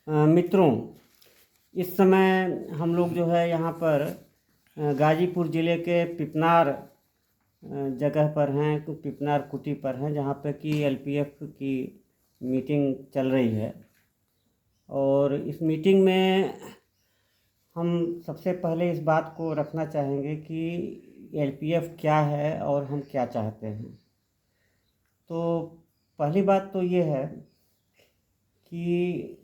मित्रों, इस समय हम लोग जो है यहाँ पर गाजीपुर ज़िले के पिपनार जगह पर हैं, पिपनार कुटी पर हैं, जहाँ पर कि एलपीएफ की मीटिंग चल रही है। और इस मीटिंग में हम सबसे पहले इस बात को रखना चाहेंगे कि एलपीएफ क्या है और हम क्या चाहते हैं। तो पहली बात तो ये है कि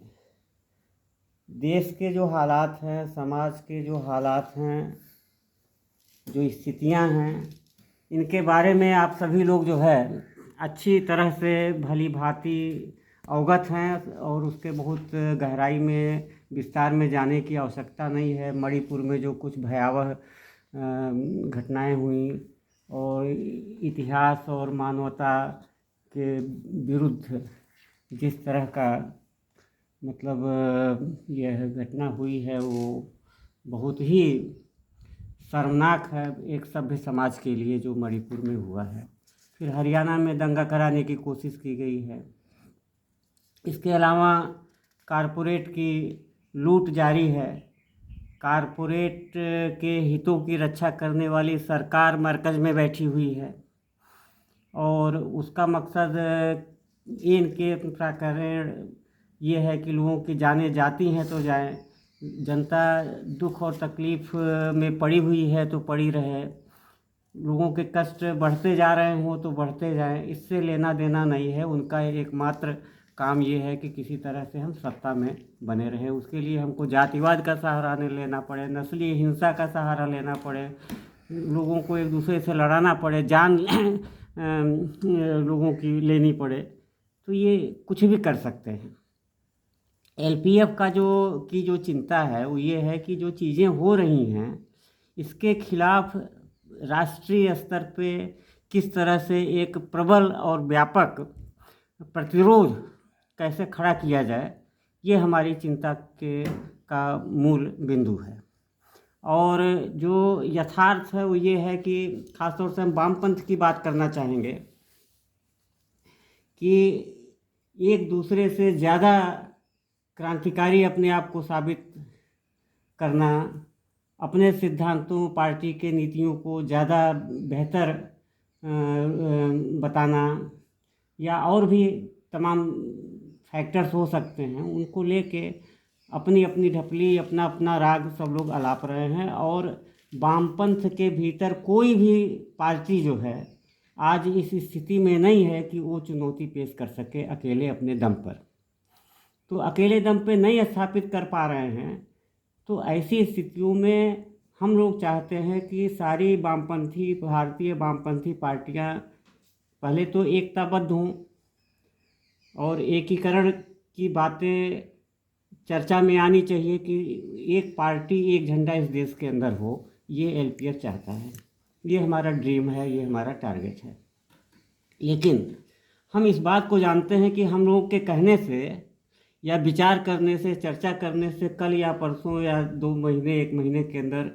देश के जो हालात हैं, समाज के जो हालात हैं, जो स्थितियां हैं, इनके बारे में आप सभी लोग जो है अच्छी तरह से भली भांति अवगत हैं और उसके बहुत गहराई में विस्तार में जाने की आवश्यकता नहीं है। मणिपुर में जो कुछ भयावह घटनाएं हुई और इतिहास और मानवता के विरुद्ध जिस तरह का मतलब यह घटना हुई है, वो बहुत ही शर्मनाक है एक सभ्य समाज के लिए जो मणिपुर में हुआ है। फिर हरियाणा में दंगा कराने की कोशिश की गई है। इसके अलावा कारपोरेट की लूट जारी है। कारपोरेट के हितों की रक्षा करने वाली सरकार मरकज़ में बैठी हुई है और उसका मकसद इनके प्रकरण ये है कि लोगों की जानें जाती हैं तो जाएं, जनता दुख और तकलीफ़ में पड़ी हुई है तो पड़ी रहे, लोगों के कष्ट बढ़ते जा रहे हों तो बढ़ते जाएं, इससे लेना देना नहीं है। उनका एकमात्र काम ये है कि किसी तरह से हम सत्ता में बने रहें। उसके लिए हमको जातिवाद का सहारा नहीं लेना पड़े, नस्लीय हिंसा का सहारा लेना पड़े, लोगों को एक दूसरे से लड़ाना पड़े, जान लोगों की लेनी पड़े, तो ये कुछ भी कर सकते हैं। एलपीएफ का जो चिंता है वो ये है कि जो चीज़ें हो रही हैं इसके खिलाफ राष्ट्रीय स्तर पे किस तरह से एक प्रबल और व्यापक प्रतिरोध कैसे खड़ा किया जाए, ये हमारी चिंता का मूल बिंदु है। और जो यथार्थ है वो ये है कि खासतौर से हम वामपंथ की बात करना चाहेंगे कि एक दूसरे से ज़्यादा क्रांतिकारी अपने आप को साबित करना, अपने सिद्धांतों, पार्टी के नीतियों को ज़्यादा बेहतर बताना, या और भी तमाम फैक्टर्स हो सकते हैं, उनको लेके अपनी अपनी ढपली, अपना अपना राग सब लोग अलाप रहे हैं। और वामपंथ के भीतर कोई भी पार्टी जो है आज इस स्थिति में नहीं है कि वो चुनौती पेश कर सके अकेले अपने दम पर। तो अकेले दम पे नहीं स्थापित कर पा रहे हैं, तो ऐसी स्थितियों में हम लोग चाहते हैं कि सारी वामपंथी, भारतीय वामपंथी पार्टियां पहले तो एकताबद्ध हों और एकीकरण की बातें चर्चा में आनी चाहिए कि एक पार्टी, एक झंडा इस देश के अंदर हो। ये एलपीएफ चाहता है, ये हमारा ड्रीम है, ये हमारा टारगेट है। लेकिन हम इस बात को जानते हैं कि हम लोगों के कहने से या विचार करने से, चर्चा करने से कल या परसों या 2 महीने, 1 महीने के अंदर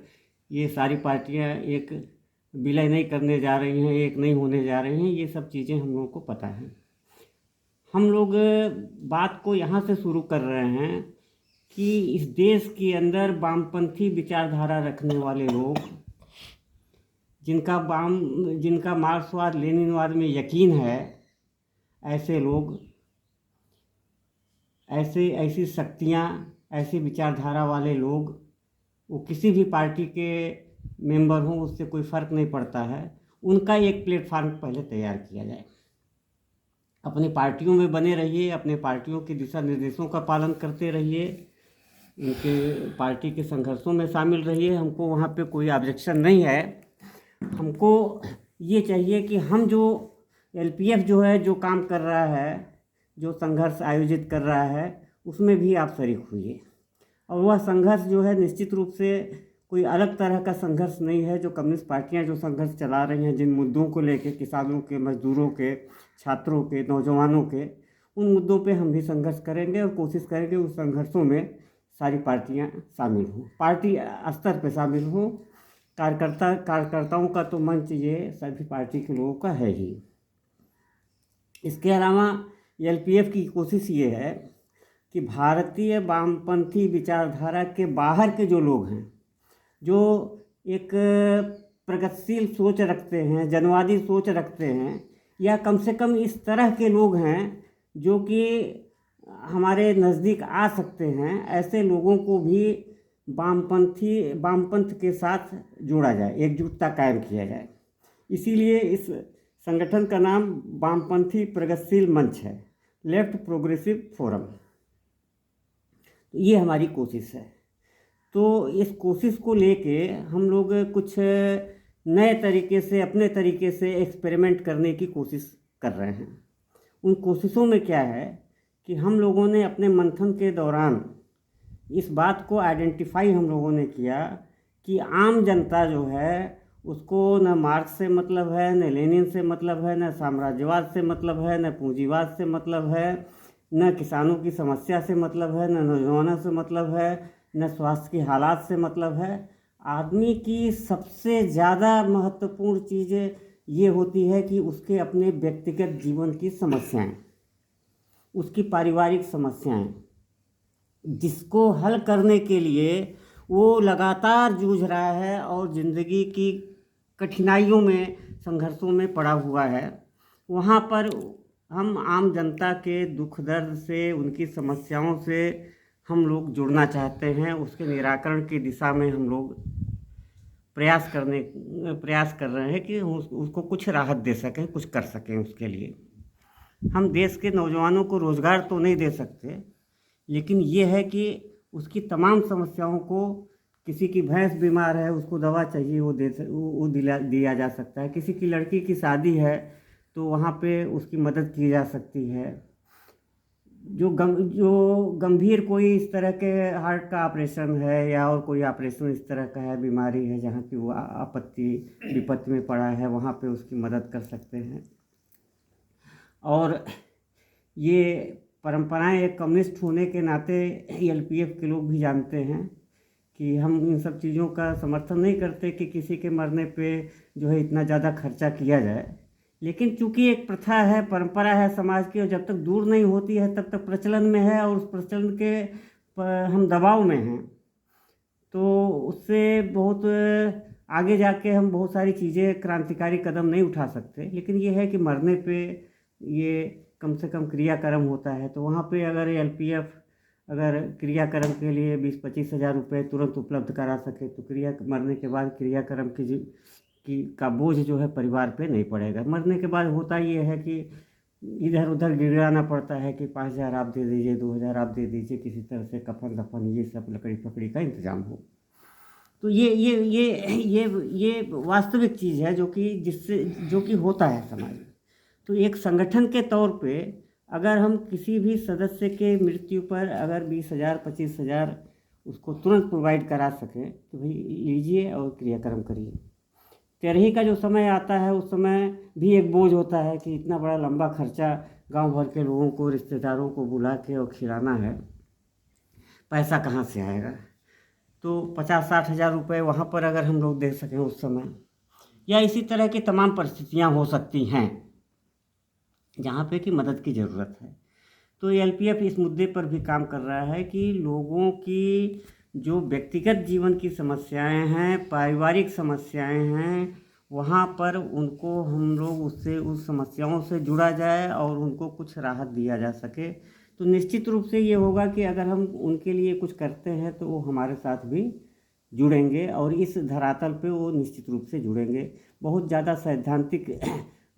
ये सारी पार्टियां एक विलय नहीं करने जा रही हैं, एक नहीं होने जा रही हैं। ये सब चीज़ें हम लोगों को पता है। हम लोग बात को यहाँ से शुरू कर रहे हैं कि इस देश के अंदर वामपंथी विचारधारा रखने वाले लोग, जिनका मार्क्सवाद लेनिनवाद में यकीन है, ऐसे लोग, ऐसी शक्तियाँ, ऐसी विचारधारा वाले लोग, वो किसी भी पार्टी के मेंबर हों, उससे कोई फ़र्क नहीं पड़ता है, उनका एक प्लेटफार्म पहले तैयार किया जाए। अपनी पार्टियों में बने रहिए, अपने पार्टियों के दिशा निर्देशों का पालन करते रहिए, उनके पार्टी के संघर्षों में शामिल रहिए। हमको वहाँ पे कोई ऑब्जेक्शन नहीं है। हमको ये चाहिए कि हम जो एलपीएफ जो है, जो काम कर रहा है, जो संघर्ष आयोजित कर रहा है, उसमें भी आप शरीक हुई। और वह संघर्ष जो है निश्चित रूप से कोई अलग तरह का संघर्ष नहीं है। जो कम्युनिस्ट पार्टियां जो संघर्ष चला रही हैं, जिन मुद्दों को लेकर, किसानों के, मजदूरों के, छात्रों के, नौजवानों के, उन मुद्दों पे हम भी संघर्ष करेंगे और कोशिश करेंगे उस संघर्षों में सारी पार्टियां शामिल हों, पार्टी स्तर पे शामिल हों। कार्यकर्ताओं का तो मंच ये सभी पार्टी के लोगों का है ही। इसके अलावा एलपीएफ की कोशिश ये है कि भारतीय वामपंथी विचारधारा के बाहर के जो लोग हैं, जो एक प्रगतिशील सोच रखते हैं, जनवादी सोच रखते हैं, या कम से कम इस तरह के लोग हैं जो कि हमारे नज़दीक आ सकते हैं, ऐसे लोगों को भी वामपंथ के साथ जोड़ा जाए, एकजुटता कायम किया जाए। इसीलिए इस संगठन का नाम वामपंथी प्रगतिशील मंच है, लेफ्ट प्रोग्रेसिव फोरम। ये हमारी कोशिश है। तो इस कोशिश को लेके हम लोग कुछ नए तरीके से, अपने तरीके से एक्सपेरिमेंट करने की कोशिश कर रहे हैं। उन कोशिशों में क्या है कि हम लोगों ने अपने मंथन के दौरान इस बात को आइडेंटिफाई हम लोगों ने किया कि आम जनता जो है उसको न मार्क्स से मतलब है, न लेनिन से मतलब है, न साम्राज्यवाद से मतलब है, न पूंजीवाद से मतलब है, न किसानों की समस्या से मतलब है, न नौजवानों से मतलब है, न स्वास्थ्य की हालात से मतलब है। आदमी की सबसे ज़्यादा महत्वपूर्ण चीज़ ये होती है कि उसके अपने व्यक्तिगत जीवन की समस्याएं, उसकी पारिवारिक समस्याएं, जिसको हल करने के लिए वो लगातार जूझ रहा है और ज़िंदगी की कठिनाइयों में, संघर्षों में पड़ा हुआ है। वहाँ पर हम आम जनता के दुख दर्द से, उनकी समस्याओं से हम लोग जुड़ना चाहते हैं। उसके निराकरण की दिशा में हम लोग प्रयास कर रहे हैं कि उसको कुछ राहत दे सकें, कुछ कर सकें। उसके लिए हम देश के नौजवानों को रोज़गार तो नहीं दे सकते, लेकिन ये है कि उसकी तमाम समस्याओं को, किसी की भैंस बीमार है, उसको दवा चाहिए, वो दिया जा सकता है। किसी की लड़की की शादी है तो वहाँ पे उसकी मदद की जा सकती है। जो गंभीर कोई इस तरह के हार्ट का ऑपरेशन है या और कोई ऑपरेशन इस तरह का है, बीमारी है जहाँ की वो आपत्ति विपत्ति में पड़ा है, वहाँ पे उसकी मदद कर सकते हैं। और ये परंपराएं एक कम्युनिस्ट होने के नाते एलपीएफ के लोग भी जानते हैं कि हम इन सब चीज़ों का समर्थन नहीं करते कि किसी के मरने पे जो है इतना ज़्यादा खर्चा किया जाए। लेकिन चूंकि एक प्रथा है, परंपरा है समाज की, और जब तक दूर नहीं होती है तब तक प्रचलन में है, और उस प्रचलन के हम दबाव में हैं, तो उससे बहुत आगे जाके हम बहुत सारी चीज़ें, क्रांतिकारी कदम नहीं उठा सकते। लेकिन ये है कि मरने पे ये कम से कम क्रियाक्रम होता है। तो वहाँ पे अगर एलपीएफ अगर क्रियाक्रम के लिए 20-25 हज़ार रुपये तुरंत उपलब्ध करा सके तो मरने के बाद क्रियाक्रम का बोझ जो है परिवार पे नहीं पड़ेगा। मरने के बाद होता ये है कि इधर उधर गिड़गिड़ाना पड़ता है कि 5,000 आप दे दीजिए, 2,000 आप दे दीजिए, किसी तरह से कफन दफन ये सब लकड़ी फकड़ी का इंतजाम हो। तो ये वास्तविक चीज़ है जो कि होता है समाज में। तो एक संगठन के तौर पे अगर हम किसी भी सदस्य के मृत्यु पर अगर 20,000 25,000 उसको तुरंत प्रोवाइड करा सकें तो भाई लीजिए और क्रियाक्रम करिए। तेरही का जो समय आता है उस समय भी एक बोझ होता है कि इतना बड़ा लंबा खर्चा गांव भर के लोगों को, रिश्तेदारों को बुला के और खिलाना है, पैसा कहाँ से आएगा। तो 50-60 हज़ार रुपये वहाँ पर अगर हम लोग दे सकें उस समय, या इसी तरह की तमाम परिस्थितियाँ हो सकती हैं जहाँ पे कि मदद की ज़रूरत है। तो एलपीएफ इस मुद्दे पर भी काम कर रहा है कि लोगों की जो व्यक्तिगत जीवन की समस्याएं हैं, पारिवारिक समस्याएं हैं, वहाँ पर उनको हम लोग उस समस्याओं से जुड़ा जाए और उनको कुछ राहत दिया जा सके। तो निश्चित रूप से ये होगा कि अगर हम उनके लिए कुछ करते हैं तो वो हमारे साथ भी जुड़ेंगे, और इस धरातल पे वो निश्चित रूप से जुड़ेंगे। बहुत ज़्यादा सैद्धांतिक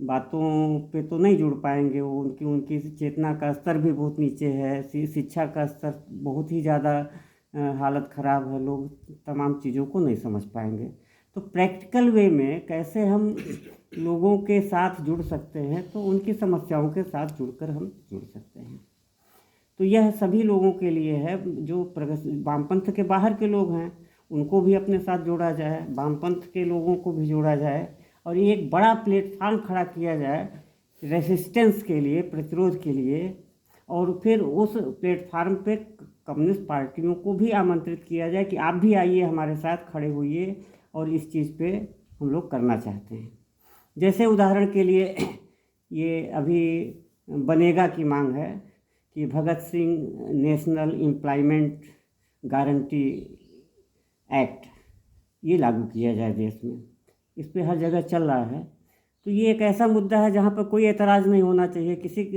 बातों पे तो नहीं जुड़ पाएंगे वो, उनकी चेतना का स्तर भी बहुत नीचे है, शिक्षा का स्तर बहुत ही ज़्यादा हालत ख़राब है, लोग तमाम चीज़ों को नहीं समझ पाएंगे। तो प्रैक्टिकल वे में कैसे हम लोगों के साथ जुड़ सकते हैं, तो उनकी समस्याओं के साथ जुड़कर हम जुड़ सकते हैं। तो यह सभी लोगों के लिए है। जो वामपंथ के बाहर के लोग हैं उनको भी अपने साथ जोड़ा जाए, वामपंथ के लोगों को भी जोड़ा जाए, और ये एक बड़ा प्लेटफार्म खड़ा किया जाए रेसिस्टेंस के लिए, प्रतिरोध के लिए। और फिर उस प्लेटफार्म पे कम्युनिस्ट पार्टियों को भी आमंत्रित किया जाए कि आप भी आइए, हमारे साथ खड़े होइए और इस चीज़ पे हम लोग करना चाहते हैं। जैसे उदाहरण के लिए ये अभी बनरेगा की मांग है कि Bhagat Singh national employment guarantee act ये लागू किया जाए देश में। इस पे हर जगह चल रहा है। तो ये एक ऐसा मुद्दा है जहाँ पर कोई एतराज़ नहीं होना चाहिए, किसी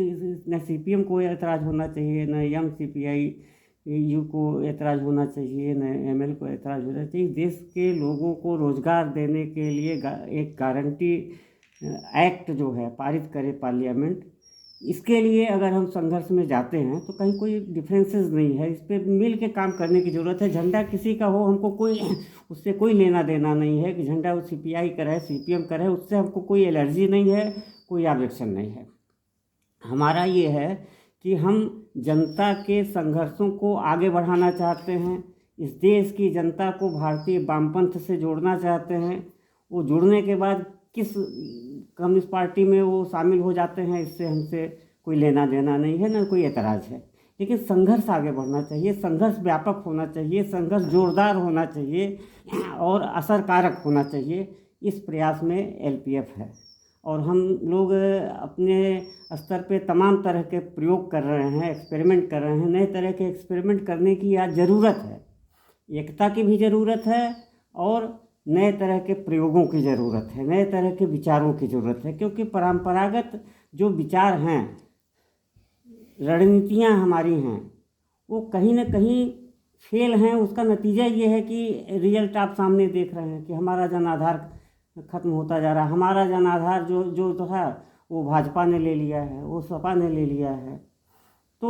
न सीपीएम को एतराज़ होना चाहिए, न एमसीपीआई यू को एतराज़ होना चाहिए, न एमएल को एतराज़ होना चाहिए। देश के लोगों को रोज़गार देने के लिए एक गारंटी एक्ट जो है पारित करे पार्लियामेंट। इसके लिए अगर हम संघर्ष में जाते हैं तो कहीं कोई डिफरेंसेस नहीं है, इस पर मिल के काम करने की ज़रूरत है। झंडा किसी का हो, हमको कोई उससे कोई लेना देना नहीं है कि झंडा वो सीपीआई का रहे सीपीएम का रहे, उससे हमको कोई एलर्जी नहीं है, कोई ऑब्जेक्शन नहीं है। हमारा ये है कि हम जनता के संघर्षों को आगे बढ़ाना चाहते हैं, इस देश की जनता को भारतीय वामपंथ से जोड़ना चाहते हैं। वो जुड़ने के बाद किस कम्युनिस्ट पार्टी में वो शामिल हो जाते हैं, इससे हमसे कोई लेना देना नहीं है, ना कोई एतराज़ है। लेकिन संघर्ष आगे बढ़ना चाहिए, संघर्ष व्यापक होना चाहिए, संघर्ष जोरदार होना चाहिए और असरकारक होना चाहिए। इस प्रयास में एलपीएफ है और हम लोग अपने स्तर पे तमाम तरह के प्रयोग कर रहे हैं, एक्सपेरिमेंट कर रहे हैं। नए तरह के एक्सपेरिमेंट करने की आज ज़रूरत है, एकता की भी ज़रूरत है और नए तरह के प्रयोगों की ज़रूरत है, नए तरह के विचारों की ज़रूरत है। क्योंकि परंपरागत जो विचार हैं, रणनीतियाँ हमारी हैं, वो कहीं ना कहीं फेल हैं। उसका नतीजा ये है कि रिजल्ट आप सामने देख रहे हैं कि हमारा जनाधार खत्म होता जा रहा है। हमारा जनाधार जो जो था वो भाजपा ने ले लिया है, वो सपा ने ले लिया है। तो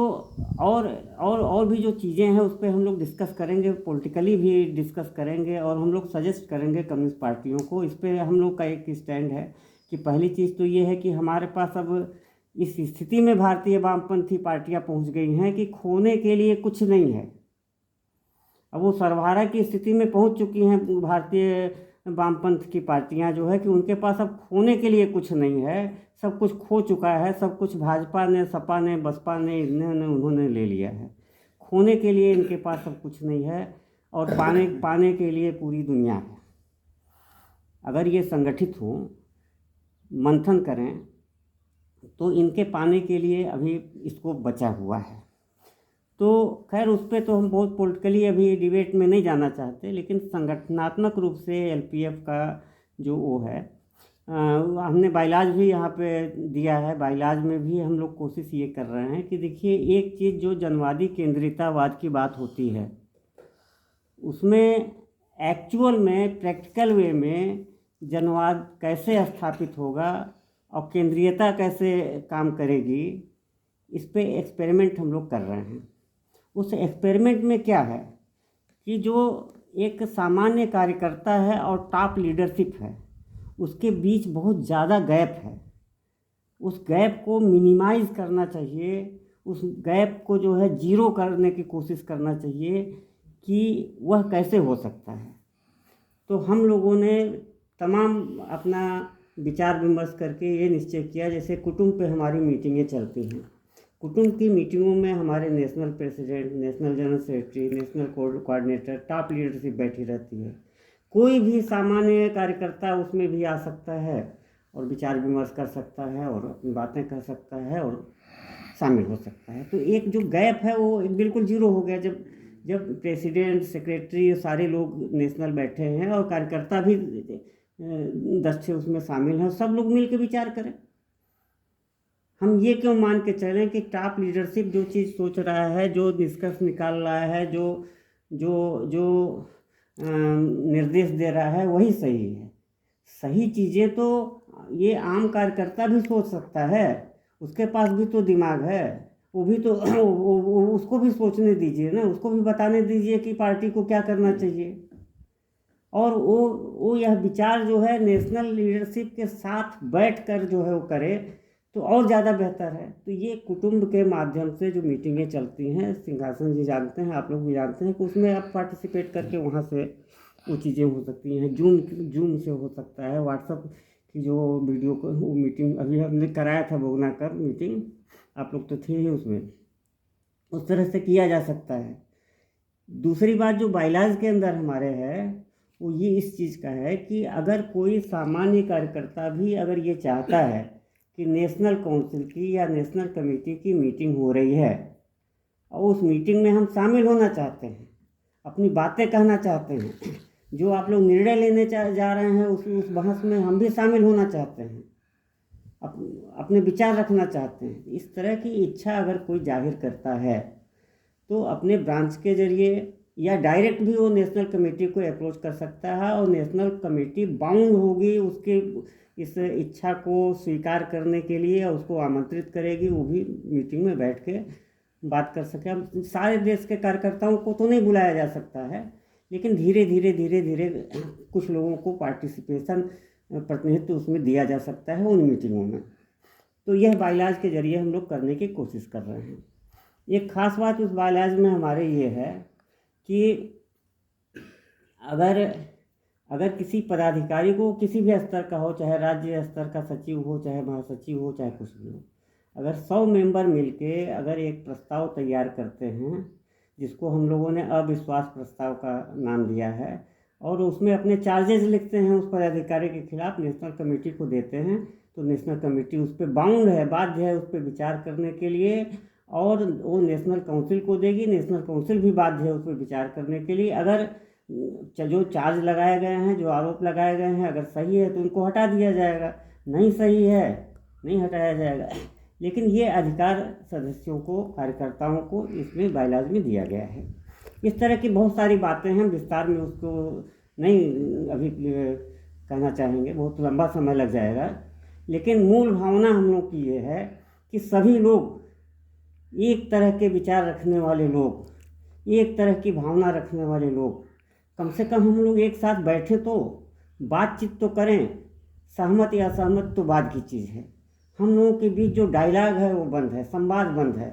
और भी जो चीज़ें हैं उस पर हम लोग डिस्कस करेंगे, पॉलिटिकली भी डिस्कस करेंगे और हम लोग सजेस्ट करेंगे कम्युनिस्ट पार्टियों को। इस पर हम लोग का एक स्टैंड है कि पहली चीज़ तो ये है कि हमारे पास अब इस स्थिति में भारतीय वामपंथी पार्टियां पहुंच गई हैं कि खोने के लिए कुछ नहीं है। अब वो सर्वहारा की स्थिति में पहुंच चुकी हैं भारतीय वामपंथ की पार्टियां, जो है कि उनके पास अब खोने के लिए कुछ नहीं है, सब कुछ खो चुका है। सब कुछ भाजपा ने, सपा ने, बसपा ने, इन्होंने उन्होंने ले लिया है। खोने के लिए इनके पास अब कुछ नहीं है और पाने के लिए पूरी दुनिया है। अगर ये संगठित हों, मंथन करें, तो इनके पाने के लिए अभी इसको बचा हुआ है। तो खैर उस पर तो हम बहुत पॉलिटिकली अभी डिबेट में नहीं जाना चाहते, लेकिन संगठनात्मक रूप से एलपीएफ का जो वो है, हमने बाइलाज भी यहाँ पे दिया है। बाइलाज में भी हम लोग कोशिश ये कर रहे हैं कि देखिए, एक चीज़ जो जनवादी केंद्रितावाद की बात होती है, उसमें एक्चुअल में प्रैक्टिकल वे में जनवाद कैसे स्थापित होगा और केंद्रीयता कैसे काम करेगी, इस पे एक्सपेरिमेंट हम लोग कर रहे हैं। उस एक्सपेरिमेंट में क्या है कि जो एक सामान्य कार्यकर्ता है और टॉप लीडरशिप है, उसके बीच बहुत ज़्यादा गैप है। उस गैप को मिनिमाइज़ करना चाहिए, उस गैप को जो है जीरो करने की कोशिश करना चाहिए कि वह कैसे हो सकता है। तो हम लोगों ने तमाम अपना विचार विमर्श करके ये निश्चय किया, जैसे कुटुंब पे हमारी मीटिंगें चलती हैं। कुटुंब की मीटिंगों में हमारे national president, national general secretary, national coordinator, top leadership बैठी रहती है। कोई भी सामान्य कार्यकर्ता उसमें भी आ सकता है और विचार विमर्श कर सकता है और अपनी बातें कर सकता है और शामिल हो सकता है। तो एक जो गैप है वो बिल्कुल जीरो हो गया जब प्रेसिडेंट, सेक्रेटरी, सारे लोग नेशनल बैठे हैं और कार्यकर्ता भी 10 उसमें शामिल हैं, सब लोग मिल के विचार करें। हम ये क्यों मान के चलें कि टॉप लीडरशिप जो चीज़ सोच रहा है, जो निष्कर्ष निकाल रहा है, जो जो जो निर्देश दे रहा है, वही सही है। सही चीज़ें तो ये आम कार्यकर्ता भी सोच सकता है, उसके पास भी तो दिमाग है, वो भी तो उसको भी सोचने दीजिए ना, उसको भी बताने दीजिए कि पार्टी को क्या करना चाहिए। और वो यह विचार जो है नेशनल लीडरशिप के साथ बैठकर जो है वो करे तो और ज़्यादा बेहतर है। तो ये कुटुंब के माध्यम से जो मीटिंगें चलती हैं, सिंहासन जी जानते हैं, आप लोग भी जानते हैं कि उसमें आप पार्टिसिपेट करके वहाँ से वो चीज़ें हो सकती हैं। जूम से हो सकता है, व्हाट्सएप की जो वीडियो को वो मीटिंग अभी हमने कराया था भोगनाकर मीटिंग, आप लोग तो थे ही उसमें, उस तरह से किया जा सकता है। दूसरी बात जो बाइलाज के अंदर हमारे है वो ये इस चीज़ का है कि अगर कोई सामान्य कार्यकर्ता भी अगर ये चाहता है कि नेशनल काउंसिल की या नेशनल कमेटी की मीटिंग हो रही है और उस मीटिंग में हम शामिल होना चाहते हैं, अपनी बातें कहना चाहते हैं, जो आप लोग निर्णय लेने जा रहे हैं उस बहस में हम भी शामिल होना चाहते हैं, अपने विचार रखना चाहते हैं। इस तरह की इच्छा अगर कोई जाहिर करता है तो अपने ब्रांच के जरिए या डायरेक्ट भी वो नेशनल कमेटी को अप्रोच कर सकता है, और नेशनल कमेटी बाउंड होगी उसके इस इच्छा को स्वीकार करने के लिए, और उसको आमंत्रित करेगी, वो भी मीटिंग में बैठ के बात कर सके। अब सारे देश के कार्यकर्ताओं को तो नहीं बुलाया जा सकता है, लेकिन धीरे धीरे धीरे धीरे कुछ लोगों को पार्टिसिपेशन, प्रतिनिधित्व उसमें दिया जा सकता है उन मीटिंगों में। तो यह बाइलाज के जरिए हम लोग करने की कोशिश कर रहे हैं। एक ख़ास बात उस बाइलाज में हमारे ये है कि अगर किसी पदाधिकारी को, किसी भी स्तर का हो, चाहे राज्य स्तर का सचिव हो, चाहे महासचिव हो, चाहे कुछ भी हो, अगर 100 मेंबर मिलके अगर एक प्रस्ताव तैयार करते हैं, जिसको हम लोगों ने अविश्वास प्रस्ताव का नाम दिया है, और उसमें अपने चार्जेस लिखते हैं उस पदाधिकारी के खिलाफ, नेशनल कमेटी को देते हैं, तो नेशनल कमेटी उस पर बाउंड है, बाध्य है उस पर विचार करने के लिए, और वो नेशनल काउंसिल को देगी। नेशनल काउंसिल भी बाध्य है उस पर विचार करने के लिए। अगर जो चार्ज लगाए गए हैं, जो आरोप लगाए गए हैं, अगर सही है तो उनको हटा दिया जाएगा, नहीं सही है नहीं हटाया जाएगा। लेकिन ये अधिकार सदस्यों को, कार्यकर्ताओं को इसमें बाइलाज में दिया गया है। इस तरह की बहुत सारी बातें हैं, विस्तार में उसको नहीं अभी कहना चाहेंगे, बहुत लंबा समय लग जाएगा। लेकिन मूल भावना हम लोग की ये है कि सभी लोग, एक तरह के विचार रखने वाले लोग, एक तरह की भावना रखने वाले लोग, कम से कम हम लोग एक साथ बैठे तो बातचीत तो करें। सहमत या असहमत तो बाद की चीज़ है। हम लोगों के बीच जो डायलॉग है वो बंद है, संवाद बंद है।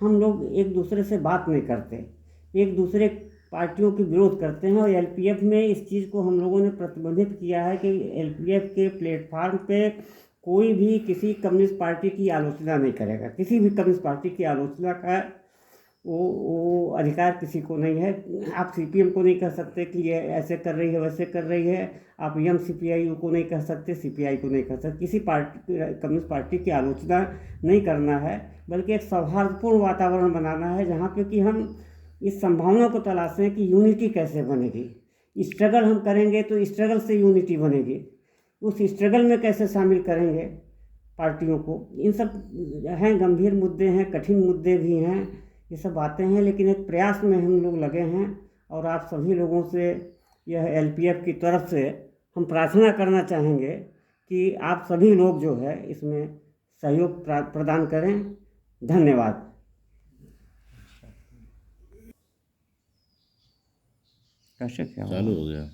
हम लोग एक दूसरे से बात नहीं करते, एक दूसरे पार्टियों के विरोध करते हैं। और एलपीएफ में इस चीज़ को हम लोगों ने प्रतिबंधित किया है कि एलपीएफ के प्लेटफार्म पे कोई भी किसी कम्युनिस्ट पार्टी की आलोचना नहीं करेगा। किसी भी कम्युनिस्ट पार्टी की आलोचना का वो अधिकार किसी को नहीं है। आप सीपीएम को नहीं कह सकते कि ये ऐसे कर रही है, वैसे कर रही है। आप यंग सीपीआई को नहीं कह सकते, सीपीआई को नहीं कह सकते। किसी पार्टी, कम्युनिस्ट पार्टी की आलोचना नहीं करना है, बल्कि एक सौहार्दपूर्ण वातावरण बनाना है, जहाँ पे कि हम इस संभावना को तलाशें कि यूनिटी कैसे बनेगी। स्ट्रगल हम करेंगे तो स्ट्रगल से यूनिटी बनेगी। उस स्ट्रगल में कैसे शामिल करेंगे पार्टियों को, इन सब हैं, गंभीर मुद्दे हैं, कठिन मुद्दे भी हैं, ये सब बातें हैं। लेकिन एक प्रयास में हम लोग लगे हैं, और आप सभी लोगों से यह एलपीएफ की तरफ से हम प्रार्थना करना चाहेंगे कि आप सभी लोग जो है इसमें सहयोग प्रदान करें। धन्यवाद। कैसे क्या चालू हो गया।